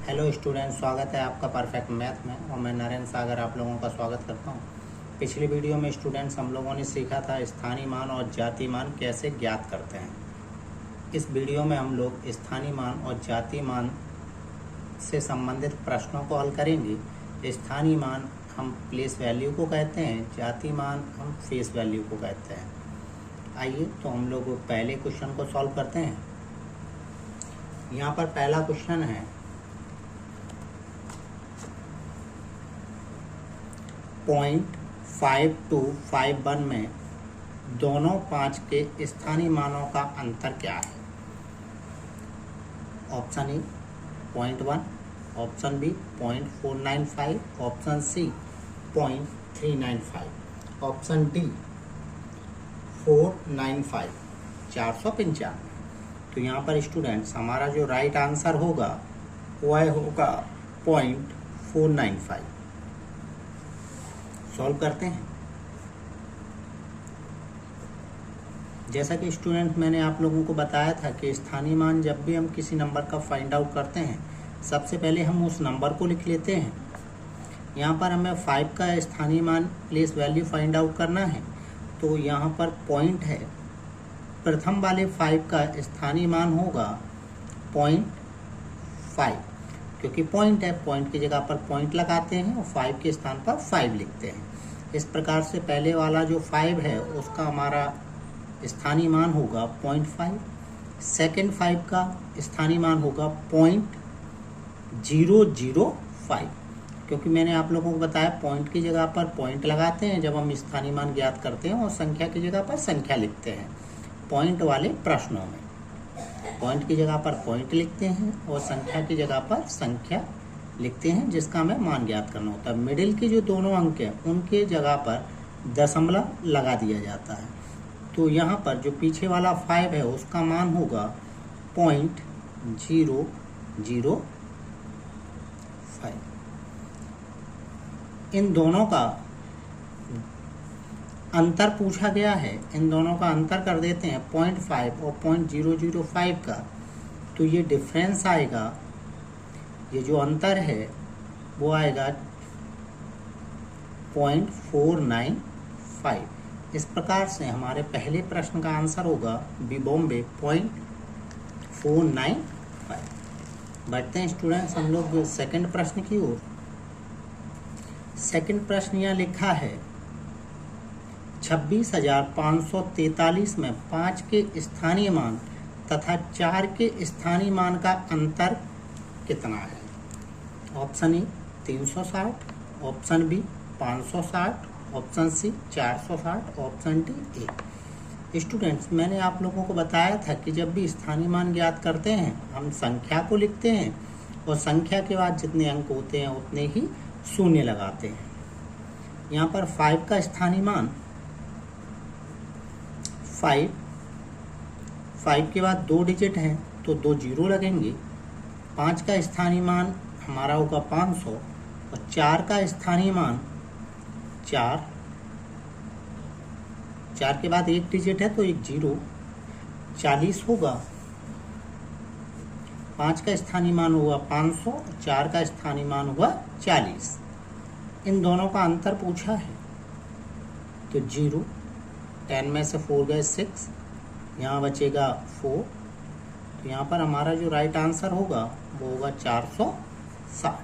Hello student, स्वागत है आपका परफेक्ट मैथ में। और मैं नरेंद्र सागर आप लोगों का स्वागत करता हूं। पिछली वीडियो में स्टूडेंट्स हम लोगों ने सीखा था स्थानीय मान और जातीय मान कैसे ज्ञात करते हैं। इस वीडियो में हम लोग स्थानीय मान और जातीय मान से संबंधित प्रश्नों को हल करेंगे। स्थानीय मान हम प्लेस वैल्यू को कहते हैं, जातीय मान हम फेस वैल्यू को कहते हैं। आइए तो हम लोग पहले क्वेश्चन को सॉल्व करते हैं। यहाँ पर पहला क्वेश्चन है, 0.5251 में दोनों 5 के स्थानीय मानों का अंतर क्या है। Option A 0.1, option B 0.495, option C 0.395, option D 495, 495। तो यहाँ पर स्टूडेंट्स हमारा जो राइट आंसर होगा वह होगा 0.495। सॉल्व करते हैं। जैसा कि स्टूडेंट मैंने आप लोगों को बताया था कि स्थानीय मान जब भी हम किसी नंबर का फाइंड आउट करते हैं, सबसे पहले हम उस नंबर को लिख लेते हैं। यहाँ पर हमें 5 का स्थानीय मान प्लेस वैल्यू फाइंड आउट करना है, तो यहाँ पर पॉइंट है। प्रथम वाले 5 का स्थानीय मान होगा 0.5, क्योंकि पॉइंट है, पॉइंट की जगह पर पॉइंट लगाते हैं और 5 के स्थान पर 5 लिखते हैं। इस प्रकार से पहले वाला जो 5 है उसका हमारा स्थानीय मान होगा 0.5। सेकेंड 5 का स्थानीय मान होगा 0.005, क्योंकि मैंने आप लोगों को बताया पॉइंट की जगह पर पॉइंट लगाते हैं जब हम स्थानीय मान ज्ञात करते हैं, और संख्या की जगह पर संख्या लिखते हैं। पॉइंट वाले प्रश्नों में पॉइंट की जगह पर पॉइंट लिखते हैं और संख्या की जगह पर संख्या लिखते हैं, जिसका हमें मान ज्ञात करना होता है। मिडिल के जो दोनों अंक हैं उनके जगह पर दशमलव लगा दिया जाता है। तो यहाँ पर जो पीछे वाला 5 है उसका मान होगा 0.005। इन दोनों का अंतर पूछा गया है, इन दोनों का अंतर कर देते हैं 0.5 और 0.005 का। तो ये डिफरेंस आएगा, ये जो अंतर है वो आएगा 0.495। इस प्रकार से हमारे पहले प्रश्न का आंसर होगा बी बॉम्बे 0.495। बढ़ते हैं स्टूडेंट्स हम लोग सेकंड प्रश्न की ओर। सेकंड प्रश्न यहाँ लिखा है, 26,543 में 5 के स्थानीय मान तथा 4 के स्थानीय मान का अंतर कितना है। Option A 360, option B 560, option C 460, option D A. Students मैंने आप लोगों को बताया था कि जब भी स्थानीय मान ज्ञात करते हैं हम संख्या को लिखते हैं और संख्या के बाद जितने अंक होते हैं उतने ही शून्य लगाते हैं। यहाँ पर 5 का स्थानीय मान 5 के बाद 2 डिजिट हैं तो 2 जीरो लगेंगे। 5 का स्थानीय मान हमारा होगा 500 और 4 का स्थानीय मान 4 के बाद 1 डिजिट है तो 1 जीरो, 40 होगा। 5 का स्थानीय मान होगा 500 और 4 का स्थानीय मान होगा 40। इन दोनों का अंतर पूछा है तो 0, 10 में से 4 गए 6, यहाँ बचेगा 4। तो यहाँ पर हमारा जो राइट आंसर होगा वो होगा 460।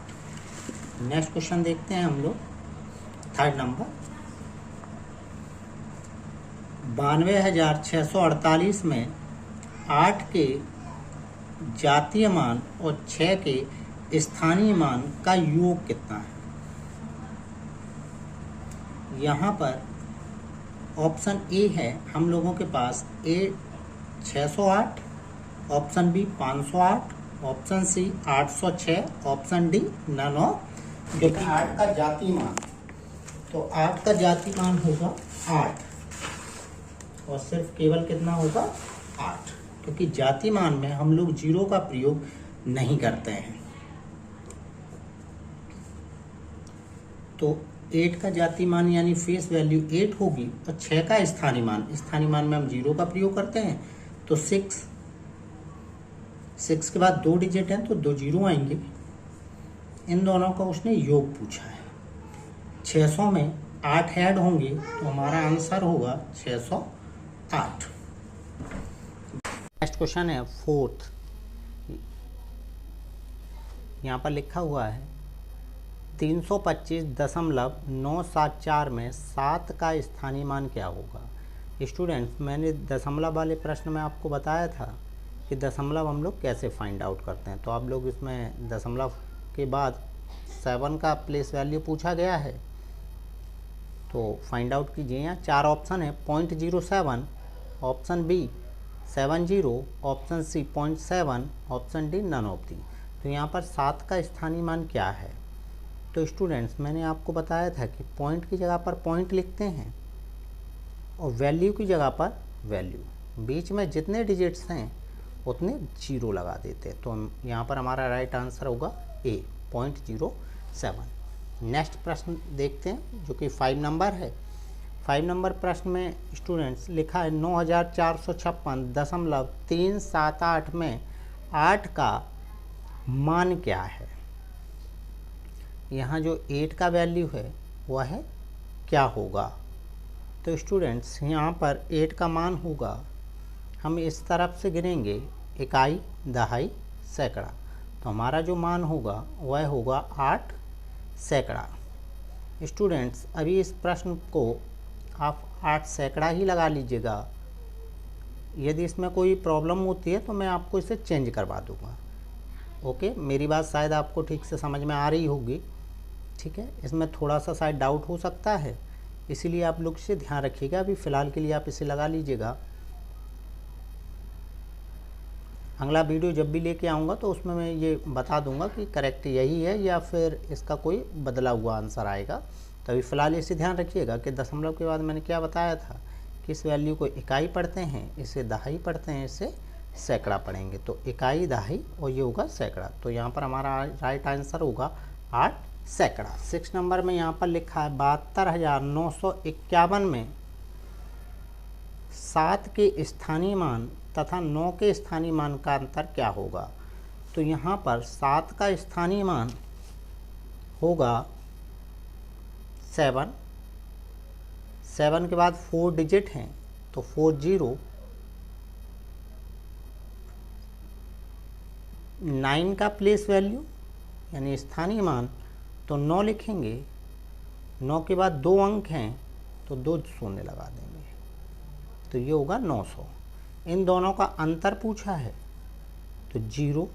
नेक्स्ट क्वेश्चन देखते हैं हम लोग, थर्ड नंबर। 92,648 में 8 के जातीय मान और 6 के स्थानीय मान का योग कितना है। यहाँ पर ऑप्शन ए है हम लोगों के पास, A 608, option B 508, option C 806, option D none of. क्योंकि 8 का जातीय मान, तो 8 का जातीय मान होगा 8 और सिर्फ केवल कितना होगा 8, क्योंकि जातीय मान में हम लोग जीरो का प्रयोग नहीं करते हैं। तो 8 का जातीय मान यानी फेस वैल्यू 8 होगी और 6 का स्थानीय मान में हम 0 का प्रयोग करते हैं तो 6 के बाद 2 डिजिट हैं तो 2 जीरो आएंगे। इन दोनों का उसने योग पूछा है। 600 में 8 ऐड होंगे तो हमारा आंसर होगा 608। नेक्स्ट क्वेश्चन है फोर्थ। यहाँ पर लिखा हुआ है 325.974 में 7 का स्थानीय मान क्या होगा। स्टूडेंट्स, मैंने दशमलव वाले प्रश्न में आपको बताया था कि दशमलव हम लोग कैसे फाइंड आउट करते हैं। तो आप लोग इसमें दशमलव के बाद 7 का प्लेस वैल्यू पूछा गया है, तो फाइंड आउट कीजिए। यहाँ 4 ऑप्शन है, 0.07, option B 70, option C 0.7, option D none of the. तो यहाँ पर 7 का स्थानीय मान क्या है। तो स्टूडेंट्स, मैंने आपको बताया था कि पॉइंट की जगह पर पॉइंट लिखते हैं और वैल्यू की जगह पर वैल्यू, बीच में जितने डिजिट्स हैं उतने 0 लगा देते हैं। तो यहाँ पर हमारा राइट आंसर होगा ए 0.07। नेक्स्ट प्रश्न देखते हैं जो कि 5 नंबर है। 5 नंबर प्रश्न में स्टूडेंट्स लिखा है 9456.378 में 8 का मान क्या है। यहाँ जो 8 का वैल्यू है वह है क्या होगा। तो स्टूडेंट्स, यहाँ पर 8 का मान होगा, हम इस तरफ से गिनेंगे इकाई, दहाई, सैकड़ा। तो हमारा जो मान होगा वह होगा 8 सैकड़ा। स्टूडेंट्स, अभी इस प्रश्न को आप 8 सैकड़ा ही लगा लीजिएगा। यदि इसमें कोई प्रॉब्लम होती है तो मैं आपको इसे चेंज करवा दूंगा। ओके, मेरी बात शायद आपको ठीक से समझ में आ रही होगी। ठीक है, इसमें थोड़ा सा शायद डाउट हो सकता है, इसीलिए आप लोग इसे ध्यान रखिएगा। अभी फ़िलहाल के लिए आप इसे लगा लीजिएगा। अगला वीडियो जब भी लेके आऊँगा तो उसमें मैं ये बता दूंगा कि करेक्ट यही है या फिर इसका कोई बदला हुआ आंसर आएगा। तो अभी फ़िलहाल इसे ध्यान रखिएगा कि दशमलव के बाद मैंने क्या बताया था कि इस वैल्यू को इकाई पढ़ते हैं, इसे दहाई पढ़ते हैं, इसे सैकड़ा पढ़ेंगे। तो इकाई, दहाई और ये होगा सैकड़ा। तो यहाँ पर हमारा राइट आंसर होगा 8 सैकड़ा। 6 नंबर में यहाँ पर लिखा है 72,951 में 7 के स्थानीय मान तथा 9 के स्थानीय मान का अंतर क्या होगा। तो यहाँ पर 7 का स्थानीय मान होगा 7। 7 के बाद 4 डिजिट हैं तो 40। 9 का प्लेस वैल्यू यानी स्थानीय मान तो 9 लिखेंगे। 9 के बाद 2 अंक हैं तो 2 शून्य लगा देंगे, तो ये होगा 900। इन दोनों का अंतर पूछा है तो 0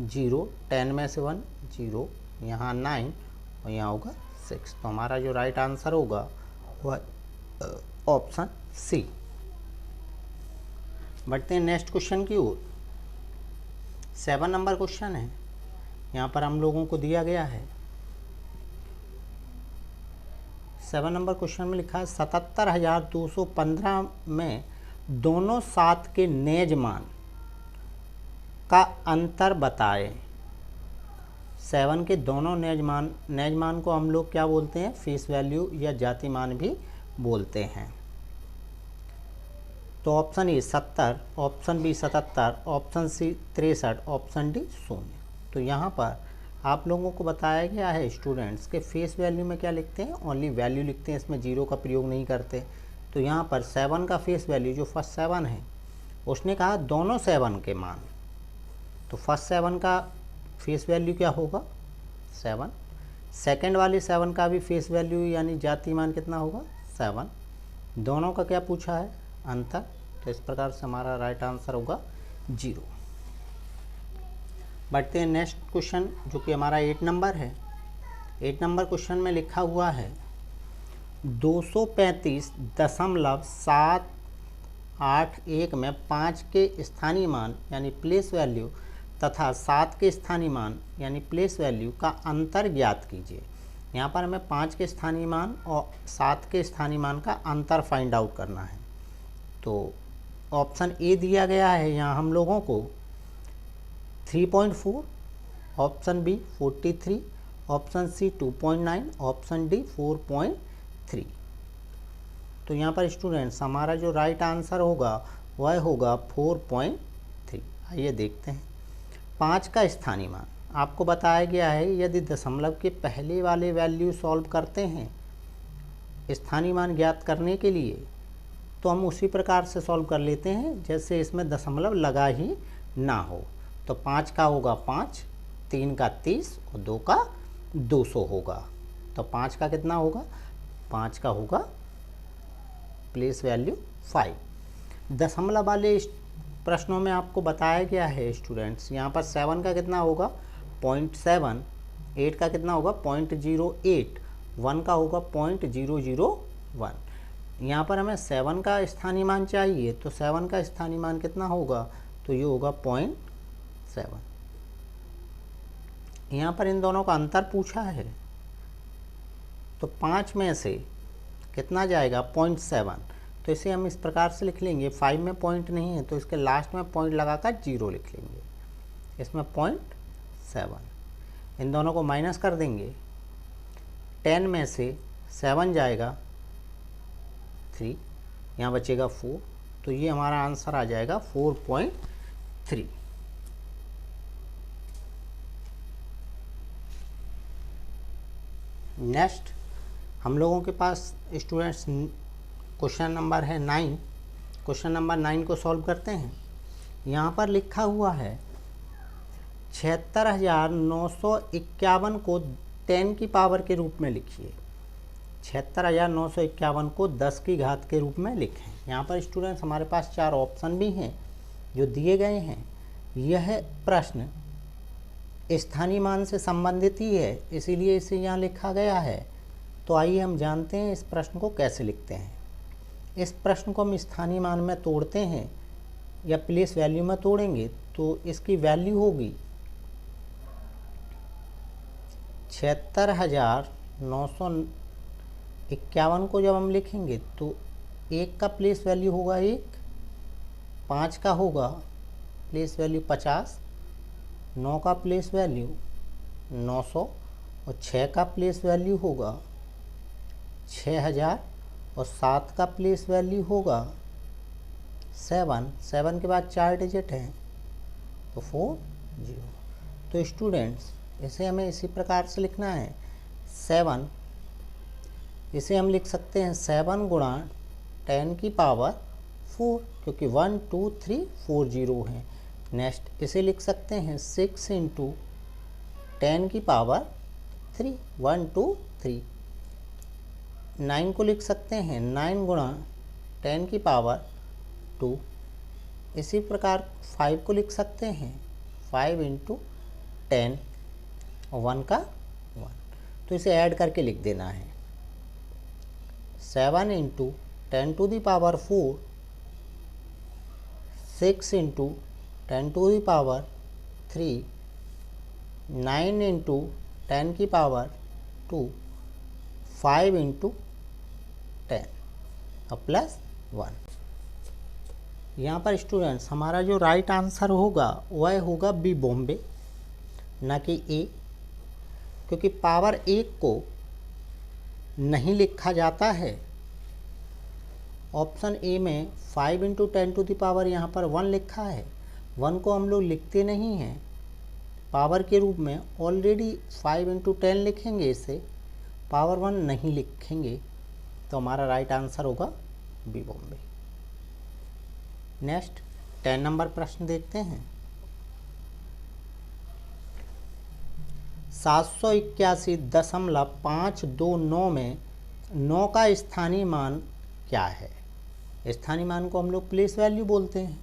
0, 10 में से 1 0, यहाँ 9 और यहाँ होगा 6। तो हमारा जो राइट आंसर होगा वह ऑप्शन सी। बढ़ते हैं नेक्स्ट क्वेश्चन की ओर। 7 नंबर क्वेश्चन है। यहाँ पर हम लोगों को दिया गया है 7 नंबर क्वेश्चन में लिखा है 77,215 में दोनों 7 के नेज मान का अंतर बताएं। 7 के दोनों नेज मान को हम लोग क्या बोलते हैं, फेस वैल्यू या जाति मान भी बोलते हैं। तो option A 70, option B 77, option C 63, option D 0। तो यहाँ पर आप लोगों को बताया गया है स्टूडेंट्स के फेस वैल्यू में क्या लिखते हैं, ओनली वैल्यू लिखते हैं, इसमें 0 का प्रयोग नहीं करते। तो यहाँ पर 7 का फेस वैल्यू जो फर्स्ट 7 है उसने कहा दोनों 7 के मान, तो फर्स्ट 7 का फेस वैल्यू क्या होगा 7। सेकंड वाले 7 का भी फेस वैल्यू यानी जाति मान कितना होगा 7। दोनों का क्या पूछा है अंतर, तो इस प्रकार से हमारा राइट आंसर होगा 0। बढ़ते हैं नेक्स्ट क्वेश्चन जो कि हमारा 8 नंबर है। 8 नंबर क्वेश्चन में लिखा हुआ है 235.781 में 5 के स्थानीय मान यानी प्लेस वैल्यू तथा 7 के स्थानीय मान यानी प्लेस वैल्यू का अंतर ज्ञात कीजिए। यहाँ पर हमें 5 के स्थानीय मान और 7 के स्थानीय मान का अंतर फाइंड आउट करना है। तो ऑप्शन ए दिया गया है यहाँ हम लोगों को 3.4, option B 43, option C 2.9, option D 4.3। तो यहाँ पर स्टूडेंट्स हमारा जो राइट आंसर होगा वह होगा 4.3। आइए देखते हैं 5 का स्थानीय मान। आपको बताया गया है यदि दशमलव के पहले वाले वैल्यू सॉल्व करते हैं स्थानीय मान ज्ञात करने के लिए तो हम उसी प्रकार से सॉल्व कर लेते हैं जैसे इसमें दशमलव लगा ही ना हो। तो 5 का होगा 5, 3 का 30 और 2 का 200 होगा। तो 5 का कितना होगा? 5 का होगा प्लेस वैल्यू 5। दशमलव वाले प्रश्नों में आपको बताया गया है स्टूडेंट्स, यहाँ पर 7 का कितना होगा 0.7, 8 का कितना होगा 0.08, 1 का होगा 0.001। यहाँ पर हमें 7 का स्थानीय मान चाहिए, तो 7 का स्थानीय मान कितना होगा? तो ये होगा 0.7। यहाँ पर इन दोनों का अंतर पूछा है, तो 5 में से कितना जाएगा 0.7, तो इसे हम इस प्रकार से लिख लेंगे। 5 में पॉइंट नहीं है तो इसके लास्ट में पॉइंट लगाकर 0 लिख लेंगे, इसमें 0.7। इन दोनों को माइनस कर देंगे, 10 में से 7 जाएगा 3, यहाँ बचेगा 4, तो ये हमारा आंसर आ जाएगा 4.3। नेक्स्ट हम लोगों के पास स्टूडेंट्स क्वेश्चन नंबर है 9। क्वेश्चन नंबर 9 को सॉल्व करते हैं। यहाँ पर लिखा हुआ है 76,951 को 10 की पावर के रूप में लिखिए। 76,951 को 10 की घात के रूप में लिखें। यहाँ पर स्टूडेंट्स हमारे पास 4 ऑप्शन भी हैं जो दिए गए हैं। यह प्रश्न स्थानीय मान से संबंधित ही है, इसीलिए इसे यहाँ लिखा गया है। तो आइए हम जानते हैं इस प्रश्न को कैसे लिखते हैं। इस प्रश्न को हम स्थानीय मान में तोड़ते हैं या प्लेस वैल्यू में तोड़ेंगे तो इसकी वैल्यू होगी 76,951 को जब हम लिखेंगे तो 1 का प्लेस वैल्यू होगा 1, 5 का होगा प्लेस वैल्यू 50, 9 का प्लेस वैल्यू 900 और 6 का प्लेस वैल्यू होगा 6,000 और 7 का प्लेस वैल्यू होगा 7 के बाद 4 डिजिट हैं तो 40। तो स्टूडेंट्स इसे हमें इसी प्रकार से लिखना है 7, इसे हम लिख सकते हैं 7 गुणा 10 की पावर 4, क्योंकि 1 2 3 4 0 हैं। नेक्स्ट इसे लिख सकते हैं 6 इंटू 10 की पावर 3, 1 2 3। 9 को लिख सकते हैं 9 गुणा 10 की पावर 2। इसी प्रकार 5 को लिख सकते हैं 5 इंटू 10 और 1 का 1। तो इसे ऐड करके लिख देना है 7 into 10 to the power 4, 6 into 10 to the power 3, 9 into 10 की पावर 2, 5 इंटू 10 और प्लस 1। यहाँ पर स्टूडेंट्स हमारा जो राइट आंसर होगा वह होगा बी बॉम्बे, ना कि ए, क्योंकि पावर 1 को नहीं लिखा जाता है। ऑप्शन ए में 5 इंटू 10 टू दी पावर यहाँ पर 1 लिखा है, 1 को हम लोग लिखते नहीं हैं पावर के रूप में, ऑलरेडी 5 इंटू 10 लिखेंगे, इसे पावर 1 नहीं लिखेंगे। तो हमारा राइट आंसर होगा बी बॉम्बे। नेक्स्ट 10 नंबर प्रश्न देखते हैं। 781.529 में 9 का स्थानीय मान क्या है? स्थानीय मान को हम लोग प्लेस वैल्यू बोलते हैं।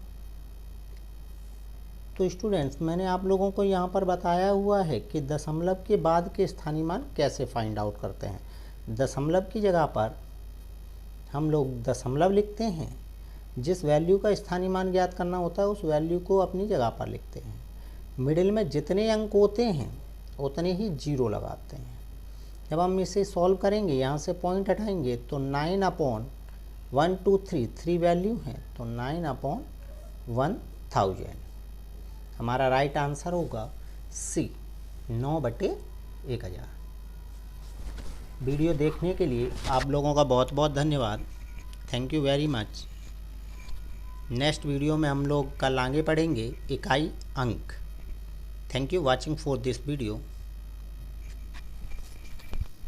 तो स्टूडेंट्स मैंने आप लोगों को यहाँ पर बताया हुआ है कि दशमलव के बाद के स्थानीय मान कैसे फाइंड आउट करते हैं। दशमलव की जगह पर हम लोग दशमलव लिखते हैं, जिस वैल्यू का स्थानीय मान ज्ञात करना होता है उस वैल्यू को अपनी जगह पर लिखते हैं। मिडिल में जितने अंक होते हैं उतने ही 0 लगाते हैं। जब हम इसे सॉल्व करेंगे, यहाँ से पॉइंट हटाएंगे तो 9/123 3 वैल्यू हैं, तो 9/1000 हमारा राइट आंसर होगा सी, 9/1000। वीडियो देखने के लिए आप लोगों का बहुत बहुत धन्यवाद। Thank you very much. Next video में हम लोग कल आगे पढ़ेंगे इकाई अंक। Thank you watching for this video.